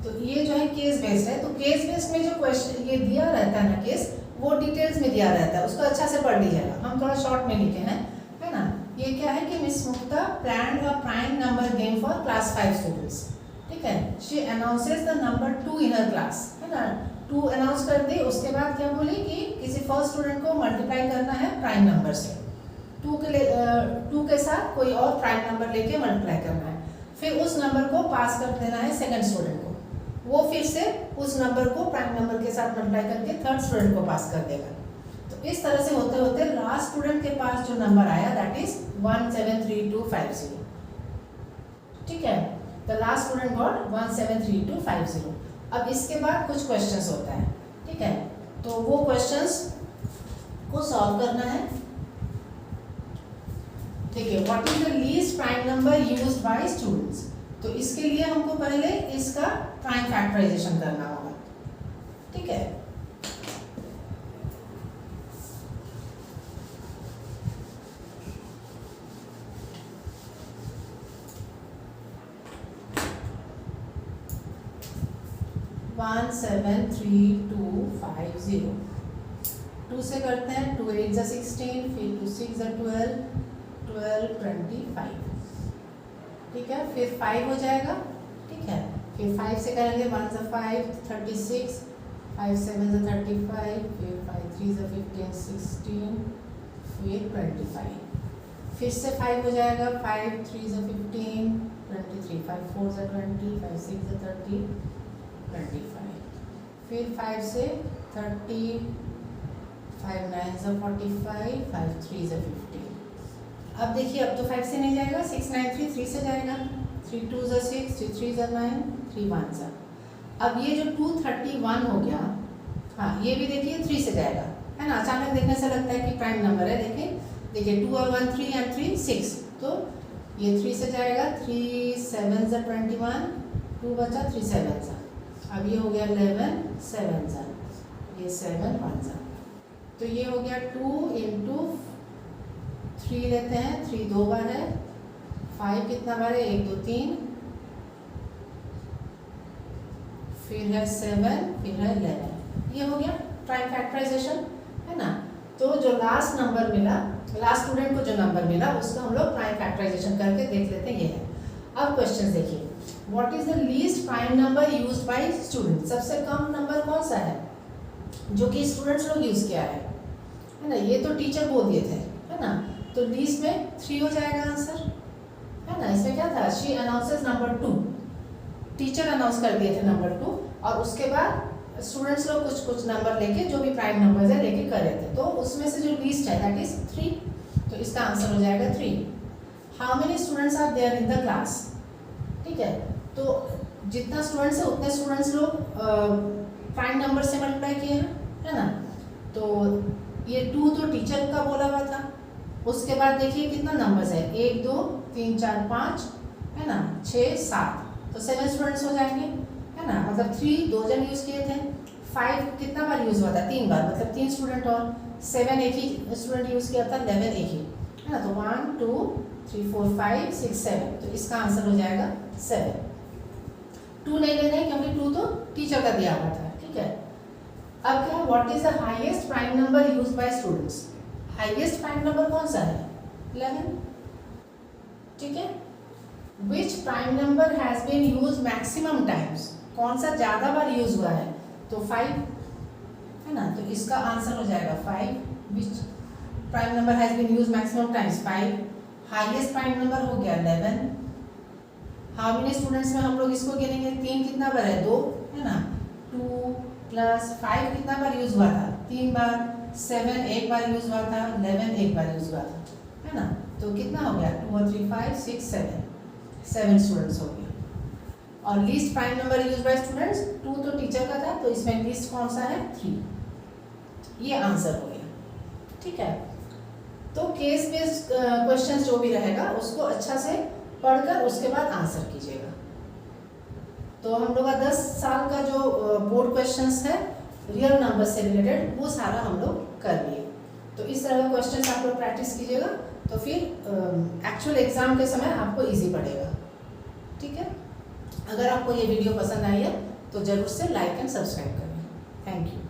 तो ये जो है केस बेस्ड है, तो केस बेस्ड में जो क्वेश्चन ये दिया रहता है ना केस, वो डिटेल्स में दिया रहता है, उसको अच्छा से पढ़ लीजिएगा। हम थोड़ा शॉर्ट में लिखे हैं, है ना। ये क्या है कि miss Mukta planned a prime number game for class 5 students, ठीक है। She announces the number 2 in her class, है ना। 2 अनाउंस कर दी, उसके बाद क्या बोली कि किसी फर्स्ट स्टूडेंट को मल्टीप्लाई करना है प्राइम नंबर से, 2 के साथ कोई और प्राइम नंबर लेके मल्टीप्लाई करना है, फिर उस नंबर को पास कर देना है सेकंड स्टूडेंट को, वो फिर से उस नंबर को प्राइम नंबर के साथ मल्टीप्लाई करके थर्ड स्टूडेंट को पास कर देगा। तो इस तरह से होते होते लास्ट स्टूडेंट के पास जो नंबर आया दैट इज 173250, ठीक है। The last student got 173250। अब इसके बाद कुछ क्वेश्चंस होता है, ठीक है। तो वो क्वेश्चंस को सॉल्व करना है। देखिए what is the least prime number used by students, तो इसके लिए हमको पहले इसका प्राइम फैक्टराइजेशन करना होगा, ठीक है। वन 73250, 2 से करते हैं, 2 8 = 16, फिर 2 6 = 12, 12 25, ठीक है। फिर 5 हो जाएगा, ठीक है। फिर 5 से करेंगे, 1 = 5 36, 5 7 = 35, फिर 5 3 = 15 16, फिर 25, फिर से 5 हो जाएगा, 5 3 = 15 23, 5 4 से 20, 5 6 से 30, 25, फिर 5 से 30, 5 9 से 45, 5 3 से 50। अब देखिए अब तो 5 से नहीं जाएगा, 6 9 3 3 से जाएगा, 3 2 से 6, 3 3 से 9, 3 1 से। अब ये जो 231 हो गया, हाँ ये भी देखिए 3 से जाएगा, है ना। अचानक देखने से लगता है कि प्राइम नंबर है। देखिए 2 और 1 3 एंड 3 6, तो ये 3 से जाएगा, 3 7 से 21, 2 बचा, 3 7 से। अब ये हो गया 11 7 से, ये 7 1 से, तो ये हो गया 2 इंटू 3 लेते हैं, 3 2 बार है, 5 कितना बार है, 1 2 3, फिर है 7, फिर है 11। ये हो गया प्राइम फैक्टराइजेशन, है ना। तो जो लास्ट नंबर मिला, लास्ट स्टूडेंट को जो नंबर मिला उसका हम लोग प्राइम फैक्टराइजेशन करके देख लेते हैं। ये है। अब क्वेश्चन देखिए, what is the least prime number used bye student. सबसे कम नंबर कौन सा है जो कि स्टूडेंट्स लोग यूज किया है ना। ये तो टीचर बोल दिए थे, है ना। तो लीस्ट में 3 हो जाएगा आंसर, है ना। इसमें क्या था, she announces number 2, teacher announce कर दिए थे नंबर 2, और उसके बाद स्टूडेंट्स लोग कुछ कुछ नंबर लेके जो भी प्राइम नंबर्स है लेके कर रहे थे। तो उसमें से जो लीस्ट है दैट इज 3, तो इसका आंसर हो जाएगा 3। How many students are there in the class, ठीक है। तो जितना स्टूडेंट्स है उतने स्टूडेंट्स लोग प्राइम नंबर से मल्टीप्लाई किए हैं, है ना। तो ये 2 तो टीचर का बोला हुआ था। उसके बाद देखिए कितना नंबर्स है, 1 2 3 4 5, है ना, 6 7, तो 7 स्टूडेंट्स हो जाएंगे, है ना। मतलब 3 2 जन यूज किए थे, 5 कितना बार यूज हुआ था, 3 बार, मतलब 3 स्टूडेंट, और 7 एक ही स्टूडेंट यूज किया था, 11 एक ही, है ना। तो 1 2 3 4 5 6 7, तो इसका आंसर हो जाएगा 7। 2 नहीं लेना है क्योंकि 2 तो टीचर का दिया हुआ था, ठीक है। अब क्या, what is the highest prime number used by students. Highest prime number कौन सा है, 11, ठीक है। Which prime number has been use maximum times, कौन सा ज्यादा बार यूज हुआ है, तो 5, है ना। तो इसका आंसर हो जाएगा 5। Which prime number has been use maximum times, 5। Highest prime number हो गया 11। हाउ मेनी स्टूडेंट्स में हम लोग इसको गिनेंगे, 3 कितना बार है, 2, है ना। 2 प्लस 5 कितना बार यूज हुआ था, 3 बार। 7 एक बार यूज हुआ था, 11 एक बार यूज हुआ था, है ना। तो कितना हो गया, 2 और 3 5 6 7 स्टूडेंट्स हो गए। और least prime number use by students, 2 तो टीचर का था, तो इसमें लीस्ट कौन सा है, 3। ये आंसर हो गया, ठीक है। तो केस बेस्ड क्वेश्चन जो भी रहेगा उसको अच्छा से पढ़कर उसके बाद आंसर कीजिएगा। तो हम लोग का 10 साल का जो बोर्ड क्वेश्चंस है रियल नंबर से रिलेटेड, वो सारा हम लोग कर लिए। तो इस तरह का क्वेश्चंस आप लोग प्रैक्टिस कीजिएगा, तो फिर एक्चुअल एग्जाम के समय आपको इजी पड़ेगा, ठीक है। अगर आपको ये वीडियो पसंद आई है तो जरूर से लाइक एंड सब्सक्राइब करें। Thank you.